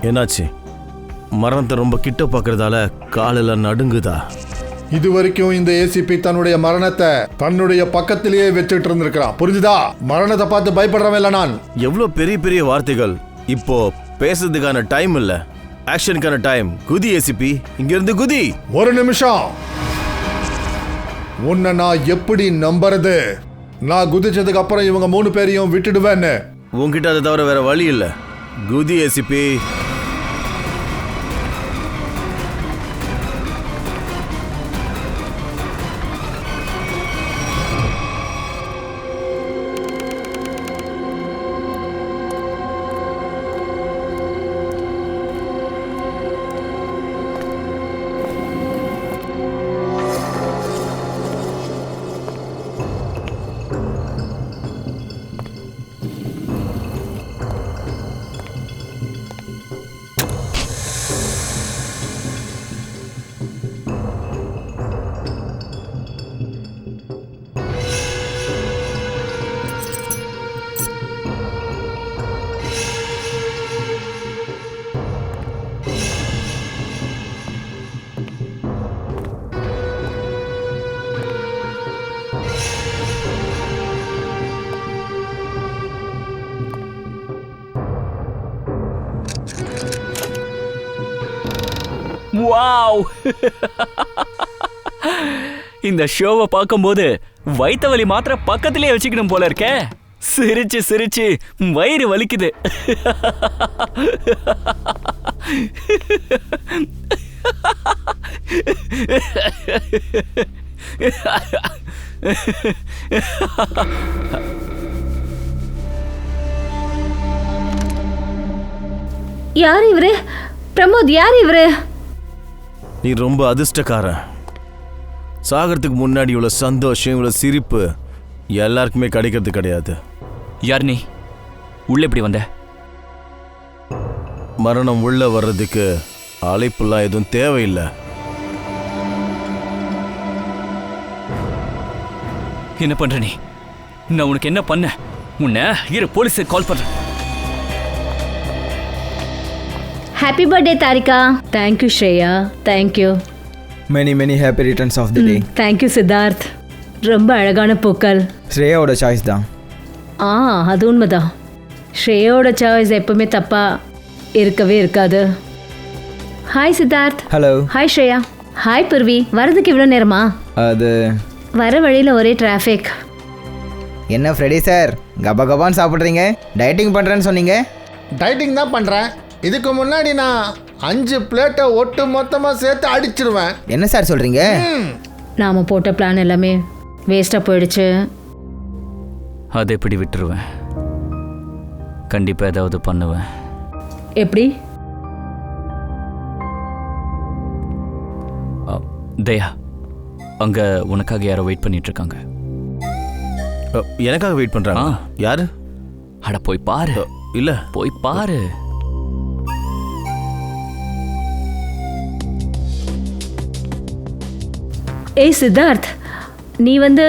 என்னாச்சு? மரணத்தை ரொம்ப கிட்ட பார்க்கறதால காலெல்லாம் நடுங்குதா? இது வரைக்கும் இந்த ஏசிபி தன்னுடைய மரணத்தை தன்னுடைய பக்கத்திலேயே வச்சுட்டு இருந்திருக்கிறான். புரிஞ்சுதா? மரணத்தை பார்த்து பயப்படுறவன் இல்ல நான். எவ்வளோ பெரிய பெரிய வார்த்தைகள். இப்போ பேசுறதுக்கான டைம் இல்ல, ஆக்ஷனுக்கான டைம். குதி ஏசிபி, இங்க இருந்து குதி. ஒரு நிமிஷம். உன்னை நான் எப்படி நம்புறது? நான் குதிச்சதுக்கு அப்புறம் இவங்க 3 பேரையும் விட்டுடுவேன்னு. உன்கிட்ட அதை தவிர வேற வழி இல்ல. குதி ஏசிபி. வாவ்! இந்த ஷோவை பார்க்கும்போது வயிற்று வலி மாத்திர பக்கத்திலேயே வச்சுக்கணும் போல இருக்கே. சிரிச்சு சிரிச்சு வயிறு வலிக்குது. யார் இவரு? பிரமோத், யார் இவரு? நீ ரொம்ப அதிர்ஷ்டக்காரன். சாகறதுக்கு முன்னாடி இவ்வளவு சந்தோஷம், இவ்வளவு சிரிப்பு எல்லாருக்குமே கிடைக்கிறது கிடையாது. யார் நீ? உள்ள எப்படி வந்த? மரணம் உள்ள வர்றதுக்கு அழைப்புலாம் எதுவும் தேவையில்லை. என்ன பண்ற நீ? நான் உனக்கு என்ன பண்ண? உன்னை இரு, போலீஸுக்கு கால் பண்றேன். Happy birthday Tarika. Thank you Shreya, thank you. Many happy returns of the day. Thank you Siddharth. ரொம்ப அழகான பூக்கள். ஸ்ரேயாவோட சாய்ஸ் தான். அது உண்மைதான். ஸ்ரேயாவோட சாய்ஸ் எப்பவுமே தப்பா இருக்கவே இருக்காது. Hi Siddharth. Hello. Hi Shreya. Hi Purvi. வரதுக்கு இவ்வளோ நேரமா? அது வர வழியில் ஒரே டிராஃபிக். என்ன ஃப்ரெடி சார், கபான்னு சாப்பிட்றீங்க? டயட்டிங் பண்ணுறேன்னு சொன்னீங்க. டயட்டிங் தான் பண்ணுறேன். இதுக்கு முன்னாடி நான் 5 பிளேட்டை ஒட்டு மொத்தமாக சேர்த்து அடிச்சிருவேன். என்ன சார் சொல்கிறீங்க? நாம் போட்ட பிளான் எல்லாமே வேஸ்ட்டாக போயிடுச்சு. அதை எப்படி விட்டுருவேன்? கண்டிப்பாக ஏதாவது பண்ணுவேன். எப்படி? தயா, அங்க உனக்காக யாரோ வெயிட் பண்ணிட்டு இருக்காங்க. எனக்காக வெயிட் பண்றாங்க? யாரு? அட போய் பாரு. இல்ல, போய் பாரு. ஏய் சித்தார்த், நீ வந்து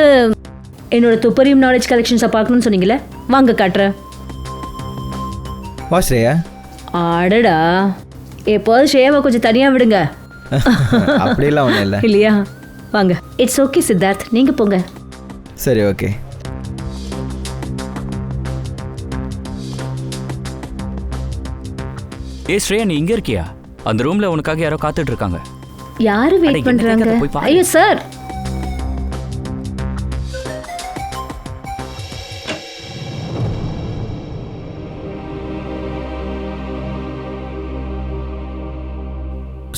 என்னோட துப்பறியும் நாலேஜ் கலெக்ஷன்ஸை பார்க்கணும்னு சொன்னீங்களே, வாங்க காட்டுறேன். வா ஸ்ரேயா. ஆடடா, எப்போது ஸ்ரேயாவை கொஞ்சம் தனியாக விடுங்க. அப்படிலாம் ஒன்றும் இல்லை. இல்லையா? வாங்க. இட்ஸ் ஓகே சித்தார்த், நீங்கள் போங்க. சரி, ஓகே. ஏ ஸ்ரேயா, நீ இங்கே இருக்கியா? அந்த ரூமில் உனக்காக யாரோ காத்துட்டு இருக்காங்க. யாரு வெயிட் பண்றாங்க? ஐயோ சார்.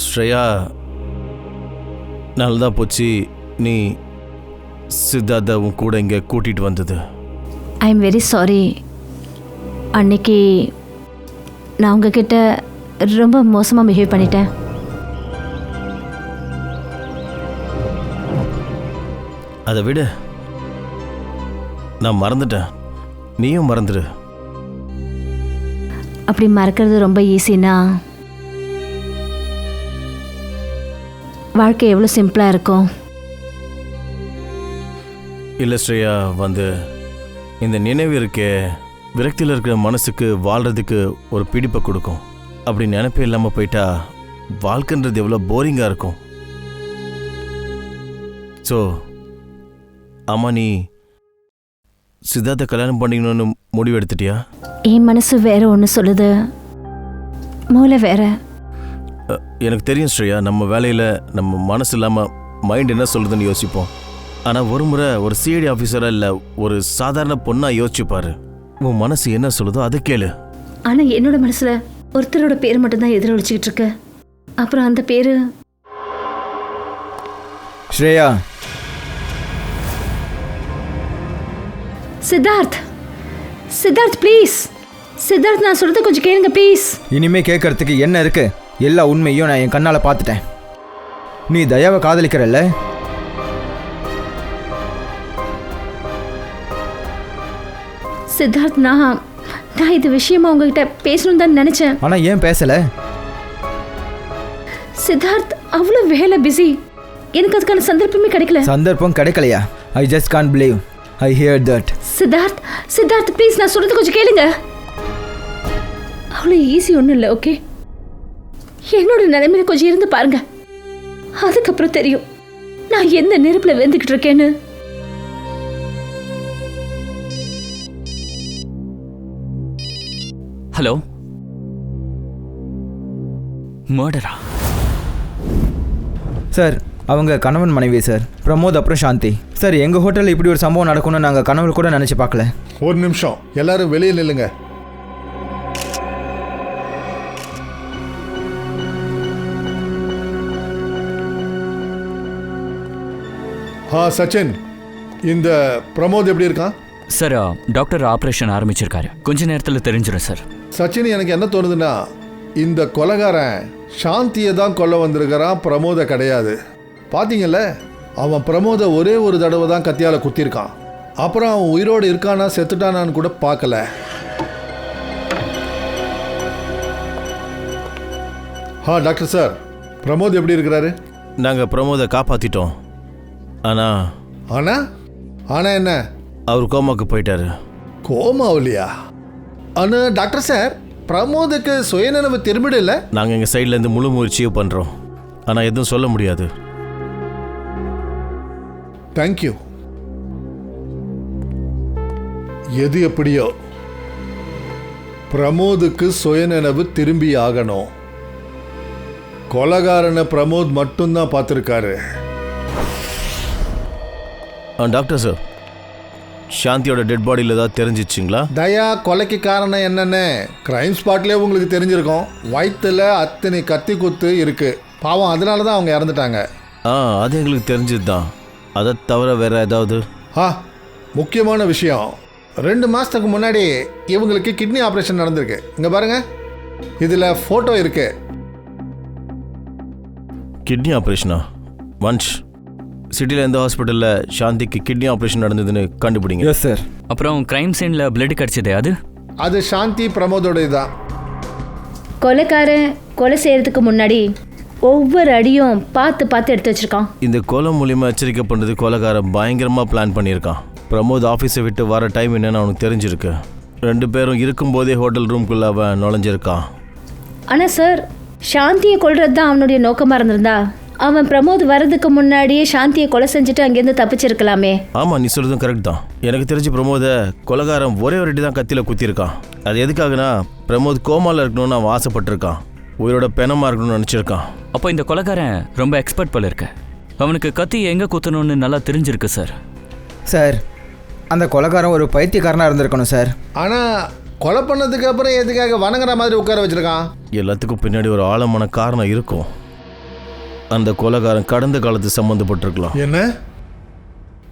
ஸ்ரேயா, நல்லதான் போச்சு நீ சித்தார்த்த உன் கூட இங்கே கூட்டிட்டு வந்தது. I am very sorry. அன்னைக்கு நான் உங்ககிட்ட ரொம்ப மோசமாக பிஹேவ் பண்ணிட்டேன். அதை விட நான் மறந்துட்டேன், நீயும் மறந்துடு. அப்படி மறக்கிறது ரொம்ப ஈஸினா வாழ்க்கை எவ்வளோ சிம்பிளாக இருக்கும். இல்லை ஸ்ரேயா, வந்து இந்த நினைவு இருக்கே, விரக்தியில் இருக்கிற மனசுக்கு வாழ்கிறதுக்கு ஒரு பிடிப்பை கொடுக்கும். அப்படி நினைப்பே இல்லாமல் போயிட்டா வாழ்க்கைன்றது எவ்வளோ போரிங்காக இருக்கும். ஸோ அம்மா, நீ சித்தார்த்த கல்யாணம் பண்ணிக்கணும்னு முடிவு எடுத்துட்டியா? என் மனசு வேற ஒன்று சொல்லுது, மூளை வேற. எனக்கு தெரியும் ஸ்ரேயா, நம்ம வேலையில் நம்ம மனசு இல்லாமல் மைண்ட் என்ன சொல்லுதுன்னு யோசிப்போம். ஆனால் ஒரு முறை ஒரு சிஐடி ஆஃபீஸராக இல்லை ஒரு சாதாரண பொண்ணாக யோசிச்சுப்பாரு. உன் மனசு என்ன சொல்லுதோ அதை கேளு. ஆனால் என்னோட மனசில் ஒருத்தரோட பேர் மட்டும்தான் எதிரொலிச்சிக்கிட்டு இருக்கு. அப்புறம் அந்த பேர் ஸ்ரேயா. சித்தார்த். சித்தார்த் ப்ளீஸ். சித்தார்த், நான் சொல்கிறத கொஞ்சம் கேளுங்க ப்ளீஸ். இனிமே கேட்கறதுக்கு என்ன இருக்கு? எல்லா உண்மையும் நான் என் கண்ணால் பார்த்துட்டேன். நீ தயாவை காதலிக்கிறல்ல? சித்தார்த், நான் இது விஷயமா உங்ககிட்ட பேசணும் தான் நினைச்சேன். ஆனா ஏன் பேசல? சித்தார்த், அவ்வளோ வேலை பிஸி, எனக்கு அதுக்கான சந்தர்ப்பமே கிடைக்கல. சந்தர்ப்பம் கிடைக்கலையா? I just can't believe I hear that. Siddharth, Siddharth please, நான் சொல்றது கொஞ்சம் கேளுங்க. அவ்வளோ ஈஸி ஒன்றும் இல்லை. ஓகே, என்னோட நிலைமையில கொஞ்சம் இருந்து பாருங்க, அதுக்கப்புறம் தெரியும் நான் எந்த நெருப்புல வெந்துக்கிட்டு இருக்கேன்னு. ஹலோ, மர்டரா? சார், அவங்க கணவன் மனைவி சார், பிரமோத் அப்புறம் சாந்தி. சார், எங்கள் ஹோட்டலில் இப்படி ஒரு சம்பவம் நடக்கும்னு நாங்கள் கனவு கூட நினச்சி பார்க்கல. ஒரு நிமிஷம், எல்லாரும் வெளியே நில்லுங்க. சச்சின், இந்த பிரமோத் எப்படி இருக்கான்? சார், டாக்டர் ஆப்ரேஷன் ஆரம்பிச்சிருக்காரு, கொஞ்ச நேரத்தில் தெரிஞ்சிடும் சார். சச்சின், எனக்கு என்ன தோணுதுன்னா, இந்த கொலைகாரன் சாந்தியை தான் கொல்ல வந்திருக்கிறான், பிரமோத கிடையாது. பார்த்தீங்கல்ல, அவன் பிரமோத ஒரே ஒரு தடவை தான் கத்தியால் குத்திருக்கான். அப்புறம் அவன் உயிரோடு இருக்கானா செத்துட்டானான்னு கூட பார்க்கல. டாக்டர் சார், பிரமோத் எப்படி இருக்கிறாரு? நாங்கள் பிரமோதை காப்பாற்றிட்டோம். ஆனால் என்ன? அவர் கோமாக்கு போயிட்டாரு. கோமாவிலையா? ஆனால் டாக்டர் சார், பிரமோதுக்கு சுயநினைவு திரும்பிடல. நாங்கள் எங்கள் சைட்லேருந்து முழு முயற்சியும் பண்ணுறோம், ஆனால் எதுவும் சொல்ல முடியாது. தேங்க்யூ. எது எப்படியோ பிரமோதுக்கு சுயநினைவு திரும்பி ஆகணும். கொலைகாரனை பிரமோத் மட்டும்தான் பார்த்துருக்காரு. டாக்டர் சார், சாந்தியோட டெட் பாடியில் ஏதாவது தெரிஞ்சிச்சிங்களா? தயா கொலைக்கு காரணம் என்னன்னு கிரைம் ஸ்பாட்லேயே உங்களுக்கு தெரிஞ்சிருக்கும். வயிற்றுல அத்தனை கத்தி குத்து இருக்கு. பாவம், அதனால தான் அவங்க இறந்துட்டாங்க. அது எங்களுக்கு தெரிஞ்சது தான். அதை தவிர வேற ஏதாவது? முக்கியமான விஷயம், 2 மாதத்துக்கு முன்னாடி இவங்களுக்கு கிட்னி ஆப்ரேஷன் நடந்திருக்கு. இங்கே பாருங்க, இதில் ஃபோட்டோ இருக்கு. கிட்னி ஆப்ரேஷனா? வன்ஷ், சிட்டியில் எந்த ஹாஸ்பிட்டலில் சாந்திக்கு கிட்னி ஆப்ரேஷன் நடந்ததுன்னு கண்டுபிடிங்க. Yes sir. அப்புறம் கிரைம் சீனில் பிளட் கிடச்சிது, அது சாந்தி பிரமோதோட தான். கொலைக்காரன் கொலை செய்யறதுக்கு முன்னாடி ஒவ்வொரு அடியும் பார்த்து எடுத்து வச்சிருக்கான். இந்த கொலை மூலியமாக எச்சரிக்கை பண்ணுறது கொலைக்காரன் பயங்கரமாக பிளான் பண்ணியிருக்கான். பிரமோத் ஆஃபீஸை விட்டு வர டைம் என்னன்னு அவனுக்கு தெரிஞ்சிருக்கு. 2 பேரும் இருக்கும்போதே ஹோட்டல் ரூம்குள்ளே அவன் நுழைஞ்சிருக்கான். ஆனால் சார், சாந்தியை கொல்றது தான் அவனுடைய நோக்கமாக இருந்திருந்தா அவன் பிரமோத் வரதுக்கு முன்னாடியே சாந்தியை கொலை செஞ்சுட்டு அங்கேருந்து தப்பிச்சிருக்கலாமே. ஆமாம், நீ சொல்கிறதும் கரெக்ட் தான். எனக்கு தெரிஞ்சு பிரமோதை கொலைகாரன் ஒரே ஒரு அடி தான் கத்தியில் குத்திருக்கான். அது எதுக்காகனா, பிரமோத் கோமாவில் இருக்கணும்னு அவன் ஆசைப்பட்டிருக்கான், உயிரோட பெணமாக இருக்கணும்னு நினச்சிருக்கான். அப்போ இந்த கொலைகாரன் ரொம்ப எக்ஸ்பர்ட் போல இருக்கு. அவனுக்கு கத்தி எங்கே குத்தணும்னு நல்லா தெரிஞ்சிருக்கு சார். சார், அந்த கொலைகாரன் ஒரு பைத்தியக்காரனாக இருந்திருக்கணும் சார். ஆனால் கொலை பண்ணதுக்கு அப்புறம் எதுக்காக வணங்குற மாதிரி உட்கார வச்சிருக்கான்? எல்லாத்துக்கும் பின்னாடி ஒரு ஆழமான காரணம் இருக்கும். அந்த கொலைகாரன் கடந்த காலத்து சம்மந்தப்பட்டிருக்கலாம். என்ன,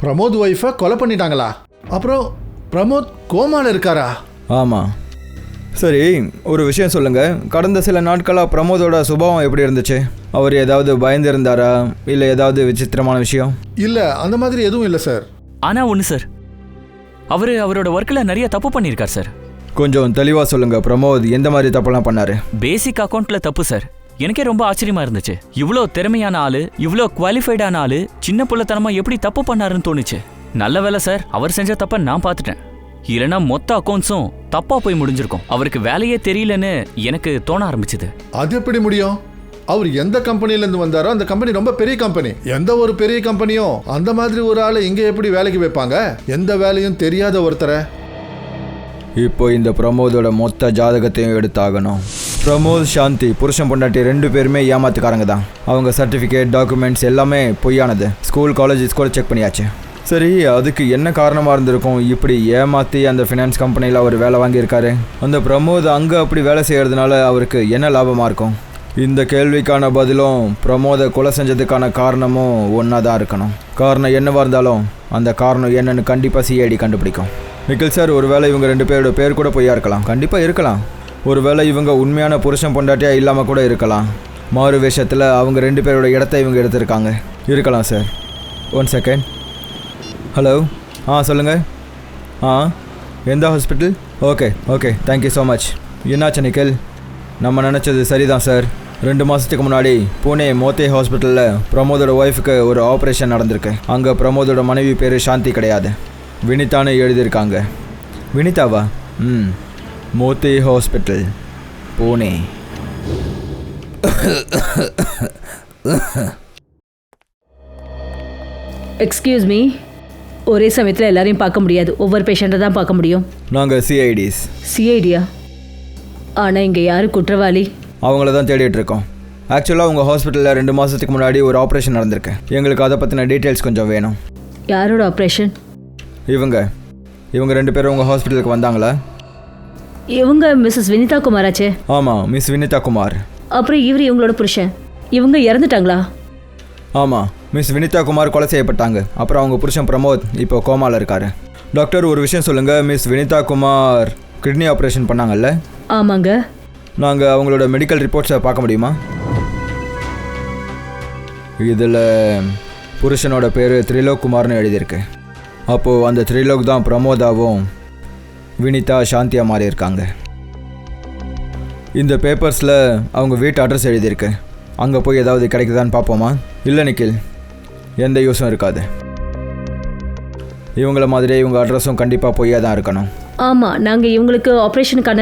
பிரமோத் ஒய்ஃபை கொலை பண்ணிட்டாங்களா? அப்புறம் பிரமோத் கோமால இருக்காரா? ஆமாம். சரி, ஒரு விஷயம் சொல்லுங்கள். கடந்த சில நாட்களாக பிரமோதோட சுபாவம் எப்படி இருந்துச்சு? அவர் ஏதாவது பயந்து இருந்தாரா, இல்லை ஏதாவது விசித்திரமான விஷயம்? இல்லை, அந்த மாதிரி எதுவும் இல்லை சார். ஆனால் ஒன்று சார், அவரோட ஒர்க்கில் நிறைய தப்பு பண்ணியிருக்கார் சார். கொஞ்சம் தெளிவாக சொல்லுங்கள். பிரமோத் எந்த மாதிரி தப்பெல்லாம் பண்ணார்? பேசிக் அக்கௌண்ட்டில் தப்பு சார். எனக்கே ரொம்ப ஆச்சரியமா இருந்துச்சு. இவ்வளோ திறமையான ஆளு, இவ்வளோ குவாலிஃபைடான ஆளு சின்ன புள்ளத்தனமா எப்படி தப்பு பண்ணாருன்னு தோணுச்சு. நல்ல வேலை சார், அவர் செஞ்ச தப்ப நான் பார்த்துட்டேன். இல்லனா மொத்த அக்கவுண்ட்ஸும் தப்பா போய் முடிஞ்சிருக்கும். அவருக்கு வேலையே தெரியலன்னு எனக்கு தோண ஆரம்பிச்சது. அது எப்படி முடியும்? அவர் எந்த கம்பெனில இருந்து வந்தாரோ அந்த கம்பெனி ரொம்ப பெரிய கம்பெனி. எந்த ஒரு பெரிய கம்பெனியும் அந்த மாதிரி ஒரு ஆளை இங்க எப்படி வேலைக்கு வைப்பாங்க? எந்த வேலையும் தெரியாத ஒருத்தரை. இப்போ இந்த பிரமோதோட மொத்த ஜாதகத்தையும் எடுத்தாகணும். பிரமோத், சாந்தி புருஷன் பொண்டாட்டி 2 பேருமே ஏமாத்துக்காரங்க தான். அவங்க சர்டிஃபிகேட், டாக்குமெண்ட்ஸ் எல்லாமே பொய்யானது. ஸ்கூல், காலேஜஸ் கூட செக் பண்ணியாச்சு. சரி, அதுக்கு என்ன காரணமாக இருந்திருக்கும்? இப்படி ஏமாற்றி அந்த ஃபினான்ஸ் கம்பெனியில் அவர் வேலை வாங்கியிருக்காரு. அந்த பிரமோத் அங்கே அப்படி வேலை செய்கிறதுனால அவருக்கு என்ன லாபமாக இருக்கும்? இந்த கேள்விக்கான பதிலும் பிரமோதை கொலை செஞ்சதுக்கான காரணமும் ஒன்றா தான் இருக்கணும். காரணம் என்னவாக இருந்தாலும் அந்த காரணம் என்னன்னு கண்டிப்பாக சிஐடி கண்டுபிடிக்கும். நிக்கில் சார், ஒருவேளை இவங்க 2 பேரோட பேர் கூட பொய்யா இருக்கலாம். கண்டிப்பாக இருக்கலாம். ஒருவேளை இவங்க உண்மையான புருஷன் பொண்டாட்டியாக இல்லாமல் கூட இருக்கலாம். மாறு விஷயத்தில் அவங்க 2 பேரோட இடத்த இவங்க எடுத்திருக்காங்க. இருக்கலாம் சார். 1 செகண்ட். ஹலோ, சொல்லுங்கள். எந்த hospital? Okay thank you so much. என்னாச்சு நிக்கில்? நம்ம நினச்சது சரிதான் சார். 2 மாதத்துக்கு முன்னாடி புனே மோத்தே ஹாஸ்பிட்டலில் பிரமோதோட ஒய்ஃபுக்கு ஒரு ஆப்ரேஷன் நடந்திருக்கு. அங்கே பிரமோதோட மனைவி பேர் சாந்தி கிடையாது, வினிதான்னு எழுதியிருக்காங்க. வினிதாவா? மோத்தே ஹாஸ்பிட்டல், புனே. எக்ஸ்கியூஸ் மீ, ஒரே சமயத்தில் எல்லாரையும் பார்க்க முடியாது. ஒவ்வொரு பேஷண்ட்டை தான் பார்க்க முடியும். நாங்கள் சிஐடிஸ். சிஐடியா? ஆனால் இங்கே யார் குற்றவாளி? அவங்கள தான் தேடிட்டு இருக்கோம். ஆக்சுவலாக உங்கள் ஹாஸ்பிட்டலில் 2 மாதத்துக்கு முன்னாடி ஒரு ஆப்ரேஷன் நடந்திருக்கு. எங்களுக்கு அதை பற்றின டீட்டெயில்ஸ் கொஞ்சம் வேணும். யாரோட ஆப்ரேஷன்? இவங்க 2 பேரும் உங்கள் ஹாஸ்பிட்டலுக்கு வந்தாங்களா? இவங்க மிஸ்ஸஸ் வினிதா குமாராச்சே. ஆமாம், மிஸ் வினிதா குமார். அப்புறம் இவங்களோட புருஷன். இவங்க இறந்துட்டாங்களா? ஆமாம், மிஸ் வினிதா குமார் கொலை செய்யப்பட்டாங்க. அப்புறம் அவங்க புருஷன் பிரமோத் இப்போ கோமாவில் இருக்காரு. டாக்டர், ஒரு விஷயம் சொல்லுங்கள். Miss Vinitha Kumar kidney operation பண்ணாங்கல்ல? ஆமாங்க. நாங்கள் அவங்களோட மெடிக்கல் ரிப்போர்ட்ஸை பார்க்க முடியுமா? இதில் புருஷனோட பேர் திரிலோக் குமார்னு எழுதியிருக்கு. அப்போது அந்த திரிலோக் தான் பிரமோதாவும் வினிதா சாந்தியாக மாறி இருக்காங்க. இந்த பேப்பர்ஸில் அவங்க வீட்டு அட்ரஸ் எழுதியிருக்கு. அங்கே போய் ஏதாவது கிடைக்குதான்னு பார்ப்போமா? இல்லை நிக்கில், எந்த யூஸும் இருக்காது. இவங்கள மாதிரியே இவங்க அட்ரஸும் கண்டிப்பாக பொய்யா தான் இருக்கணும். ஆமாம், நாங்கள் இவங்களுக்கு ஆப்ரேஷனுக்கான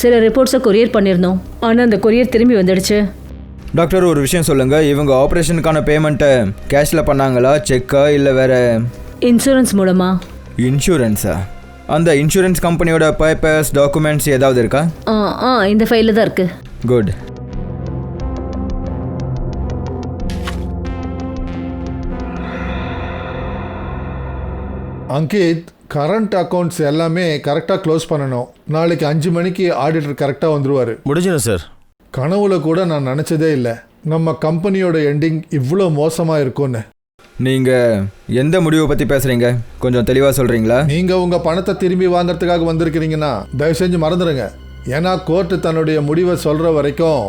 சில ரிப்போர்ட்ஸை கொரியர் பண்ணியிருந்தோம். ஆனால் அந்த கொரியர் திரும்பி வந்துடுச்சு. டாக்டர், ஒரு விஷயம் சொல்லுங்கள். இவங்க ஆப்ரேஷனுக்கான பேமெண்ட்டை கேஷில் பண்ணாங்களா, செக்கா, இல்லை வேறு? இன்சூரன்ஸ் மூலமா. இன்சூரன்ஸா? அந்த இன்சூரன்ஸ் கம்பெனியோட பேப்பர்ஸ், டாக்குமெண்ட்ஸ் ஏதாவது இருக்கா? இந்த ஃபைலில் தான் இருக்கு. குட். அங்கித், கரண்ட் அக்கௌண்ட்ஸ் எல்லாமே கரெக்டாக க்ளோஸ் பண்ணணும். நாளைக்கு 5 மணிக்கு ஆடிட்டர் கரெக்டாக வந்துடுவார். முடிஞ்சிடும் சார். கனவுல கூட நான் நினச்சதே இல்லை நம்ம கம்பெனியோட எண்டிங் இவ்வளோ மோசமாக இருக்கும்னு. நீங்கள் எந்த முடிவை பற்றி பேசுகிறீங்க? கொஞ்சம் தெளிவாக சொல்கிறீங்களா? நீங்கள் உங்கள் பணத்தை திரும்பி வாங்கிறதுக்காக வந்திருக்கிறீங்கன்னா தயவு செஞ்சு மறந்துடுங்க. ஏன்னா கோர்ட்டு தன்னுடைய முடிவை சொல்கிற வரைக்கும்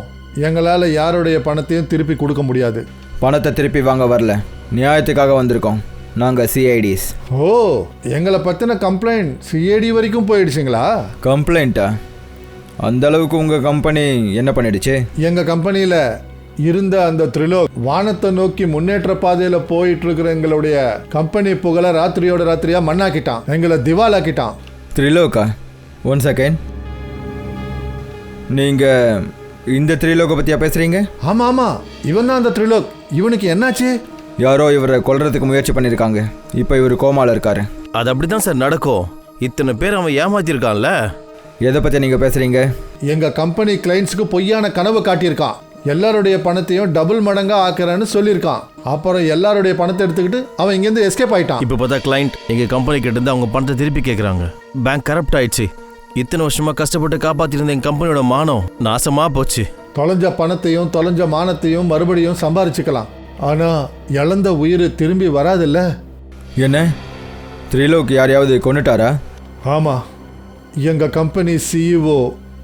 எங்களால் யாருடைய பணத்தையும் திருப்பி கொடுக்க முடியாது. பணத்தை திருப்பி வாங்க வரல, நியாயத்துக்காக வந்திருக்கோம். நாங்கள் சிஐடிஸ். ஓ, எங்களை பற்றின கம்ப்ளைண்ட் சிஐடி வரைக்கும் போயிடுச்சிங்களா? கம்ப்ளைண்ட்டா? அந்த அளவுக்கு உங்கள் கம்பெனி என்ன பண்ணிடுச்சு? எங்கள் கம்பெனியில் இருந்த அந்த திரிலோக் வானத்தை நோக்கி முன்னேற்ற பாதையில் போயிட்டு இருக்கிற எங்களுடைய கம்பெனி புகழ ராத்திரியோட ராத்திரியா மண்ணாக்கிட்டான். எங்களை திவாலாக்கிட்டான். திரிலோக்கா? 1 செகண்ட். நீங்கள் இந்த திரிலோக்கை பற்றியா பேசுகிறீங்க? ஆமாம் ஆமாம், இவன் தான் அந்த திரிலோக். இவனுக்கு என்னாச்சு? யாரோ இவரை கொல்றதுக்கு முயற்சி பண்ணியிருக்காங்க. இப்போ இவர் கோமாவில் இருக்காரு. அது அப்படி தான் சார் நடக்கும். இத்தனை பேர் அவன் ஏமாத்திருக்கான்ல. எதை பற்றி நீங்கள் பேசுகிறீங்க? எங்கள் கம்பெனி கிளைண்ட்ஸுக்கு பொய்யான கனவு காட்டியிருக்கான். எல்லாருடைய பணத்தையும் டபுள் மடங்கா ஆக்குறேன்னு சொல்லியிருக்கான். அப்புறம் எல்லாருடைய பணத்தை எடுத்துக்கிட்டு அவன் இங்கேருந்து எஸ்கேப் ஆயிட்டான். இப்போ பார்த்தா கிளைண்ட் எங்கள் கம்பெனி கிட்ட இருந்து அவங்க பணத்தை திருப்பி கேட்குறாங்க. பேங்க் கரப்ட் ஆயிடுச்சு. இத்தனை வருஷமாக கஷ்டப்பட்டு காப்பாற்றிருந்த எங்கள் கம்பெனியோட மானம் நாசமாக போச்சு. தொலைஞ்ச பணத்தையும் தொலைஞ்ச மானத்தையும் மறுபடியும் சம்பாரிச்சுக்கலாம். ஆனால் இழந்த உயிர் திரும்பி வராதில்ல. என்ன, திரிலோக் யாரையாவது கொண்டுட்டாரா? ஆமாம், எங்கள் கம்பெனி சிஇஓ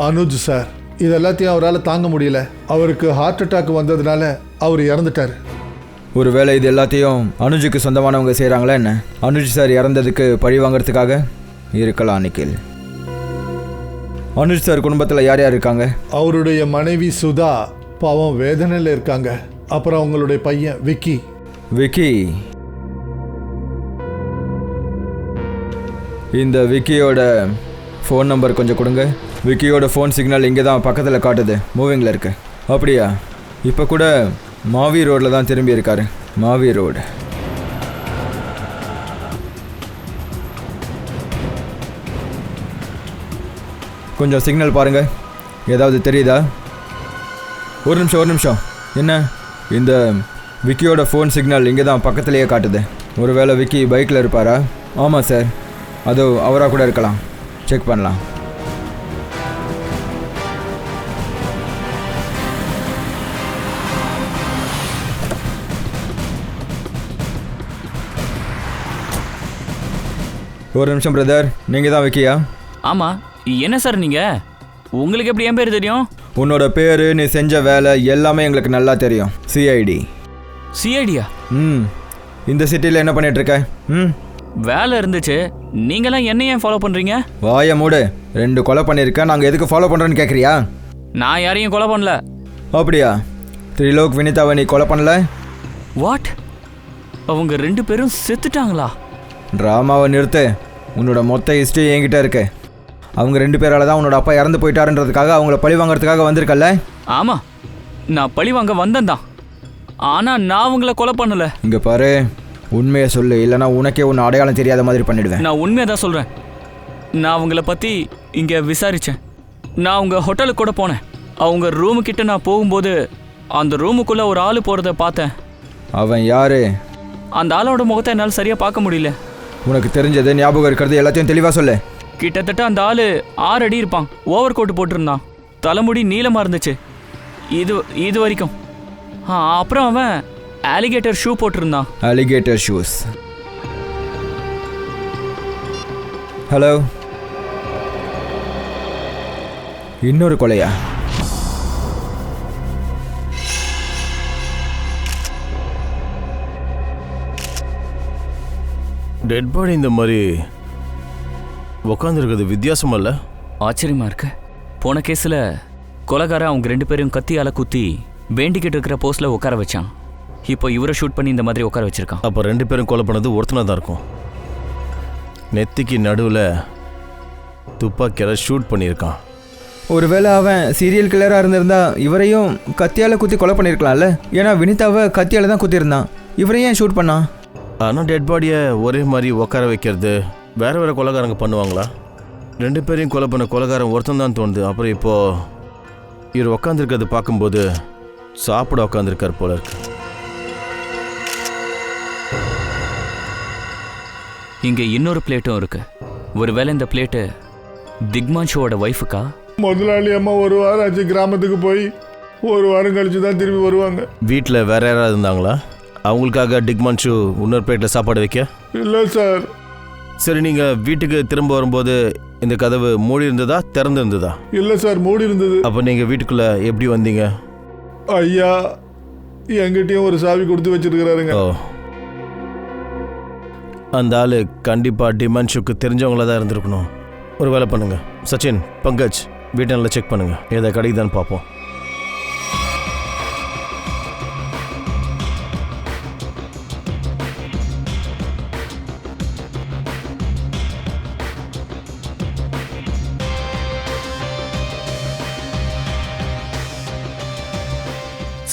அனுஜ் சார். இது எல்லாத்தையும் அவரால் தாங்க முடியல. அவருக்கு ஹார்ட் அட்டாக் வந்ததுனால அவர் இறந்துட்டார். ஒருவேளை இது எல்லாத்தையும் அனுஜுக்கு சொந்தமானவங்க செய்கிறாங்களா என்ன? அனுஜ் சார் இறந்ததுக்கு பழி வாங்கிறதுக்காக இருக்கலாம் நிக்கில். அனுஜ் சார் குடும்பத்தில் யார் யார் இருக்காங்க? அவருடைய மனைவி சுதா பாவம் வேதனையில் இருக்காங்க. அப்புறம் அவங்களுடைய பையன் விக்கி. விக்கி? இந்த விக்கியோட ஃபோன் நம்பர் கொஞ்சம் கொடுங்க. விக்கியோட ஃபோன் சிக்னல் இங்கே தான் பக்கத்தில் காட்டுது, மூவிங்கில் இருக்கு. அப்படியா? இப்போ கூட மாவி ரோடில் தான் திரும்பி இருக்காரு. மாவி ரோடு. கொஞ்சம் சிக்னல் பாருங்க, ஏதாவது தெரியுதா? ஒரு நிமிஷம். என்ன, இந்த விக்கியோட ஃபோன் சிக்னல் இங்கே தான் பக்கத்துலேயே காட்டுது. ஒருவேளை விக்கி பைக்கில் இருப்பாரா? ஆமாம் சார், அது அவராக கூட இருக்கலாம். செக் பண்ணலாம். ஒரு நிமிஷம் பிரதர், நீங்கள் தான் விக்கியா? ஆமா, என்ன சார் நீங்க? உங்களுக்கு எப்படி என் பேர் தெரியும்? உன்னோட பேர், நீ செஞ்ச வேலை எல்லாமே எங்களுக்கு நல்லா தெரியும். சிஐடி. சிஐடியா? இந்த சிட்டியில் என்ன பண்ணிட்டு இருக்க? வேலை இருந்துச்சு, நீங்களாம் என்ன ஏன் ஃபாலோ பண்றீங்க? வாய மூடு. 2 கொலை பண்ணியிருக்கேன், நாங்கள் எதுக்கு ஃபாலோ பண்ணுறோன்னு கேட்குறியா? நான் யாரையும் கொலை பண்ணல. அப்படியா? திரிலோக் வினிதாவை நீ கொலை பண்ணல? வாட்? அவங்க 2 பேரும் செத்துட்டாங்களா? ட்ராமாவை நிறுத்து. உன்னோட மொத்த ஹிஸ்ட்ரி என்கிட்ட இருக்கு. அவங்க 2 பேரால தான் உன்னோட அப்பா இறந்து போயிட்டாருன்றதுக்காக அவங்கள பழி வாங்குறதுக்காக வந்திருக்கல்ல? ஆமா, நான் பழி வாங்க வந்தேன் தான். ஆனா நான் அவங்கள கொலை பண்ணல. இங்கே பாரு, உண்மையை சொல்லு, இல்லைனா உனக்கே ஒன்று அடையாளம் தெரியாத மாதிரி பண்ணிடுவேன். நான் உண்மையை தான் சொல்கிறேன். நான் அவங்கள பற்றி இங்கே விசாரித்தேன். நான் அவங்க ஹோட்டலுக்கு கூட போனேன். அவங்க ரூமுக்கிட்ட நான் போகும்போது அந்த ரூமுக்குள்ளே ஒரு ஆள் போகிறத பார்த்தேன். அவன் யாரு? அந்த ஆளோட முகத்தை என்னால் சரியாக பார்க்க முடியல. உனக்கு தெரிஞ்சது, ஞாபகம் இருக்கிறது எல்லாத்தையும் தெளிவாக சொல்லு. கிட்டத்தட்ட அந்த ஆள் 6 அடி இருப்பான். ஓவர் கோட்டு போட்டிருந்தான். தலைமுடி நீளமாக இருந்துச்சு. இது வரைக்கும். அப்புறம் அவன் ஆலிகேட்டர் ஷூ போட்டிருந்தான். Alligator shoes. ஹலோ, இன்னொரு கொலையா? டெட் பாடி இந்த மாதிரி உக்காந்துருக்குது வித்தியாசமா இல்லை? ஆச்சரியமா இருக்கு. போன கேஸில் கொலைகாரன் அவங்க 2 பேரும் கத்தியால் குத்தி வேண்டிக்கிட்டு இருக்கிற போஸ்டில் உட்கார வச்சான். இப்போ இவரை ஷூட் பண்ணி இந்த மாதிரி உட்கார வச்சிருக்கான். அப்போ 2 பேரும் கொலை பண்ணது ஒருத்தனாக தான் இருக்கும். நெத்திக்கு நடுவில் துப்பாக்கியால் ஷூட் பண்ணியிருக்கான். ஒருவேளை அவன் சீரியல் கில்லராக இருந்திருந்தா இவரையும் கத்தியால் குத்தி கொலை பண்ணியிருக்கலாம்ல? ஏன்னா வினிதாவை கத்தியால் தான் குத்திருந்தான். இவரையும் ஏன் ஷூட் பண்ணான்? ஆனால் டெட் பாடியை ஒரே மாதிரி உட்கார வைக்கிறது வேறு கொலைகாரங்க பண்ணுவாங்களா? 2 பேரையும் கொலை பண்ண கொலைகாரன் ஒருத்தன் தான் தோணுது. அப்புறம் இப்போது இவர் உக்காந்துருக்கிறது பார்க்கும்போது சாப்பிட உக்காந்துருக்கார் போல இருக்கு. இங்கே இன்னொரு பிளேட்டும் இருக்கு. ஒருவேளை இந்த பிளேட்டு திக்மான்ஷோட ஒய்ஃபுக்கா? முதலாளி அம்மா 1 வாரம் ஆச்சு கிராமத்துக்கு போய், 1 வாரம் கழிச்சு தான் திரும்பி வருவாங்க. வீட்டில் வேற யாராவது இருந்தாங்களா? அவங்களுக்காக டிக்மான்ஷு இன்னொரு பிளேட்டில் சாப்பாடு வைக்க? இல்லை சார். சரி, நீங்கள் வீட்டுக்கு திரும்ப வரும்போது இந்த கதவு மூடி இருந்ததா திறந்து இருந்ததா? இல்லை சார், மூடி இருந்தது. அப்போ நீங்கள் வீட்டுக்குள்ளே எப்படி வந்தீங்க? ஐயா எங்கிட்டையும் ஒரு சாவி கொடுத்து வச்சிருக்கிறாருங்க. ஓ, அந்த ஆள் கண்டிப்பாக டிமான்ஷுக்கு தெரிஞ்சவங்கள தான் இருந்திருக்கணும். ஒரு வேலை பண்ணுங்க சச்சின், பங்கஜ், வீட்டை நல்லா செக் பண்ணுங்க, எதை கிடைக்குதான்னு பார்ப்போம்.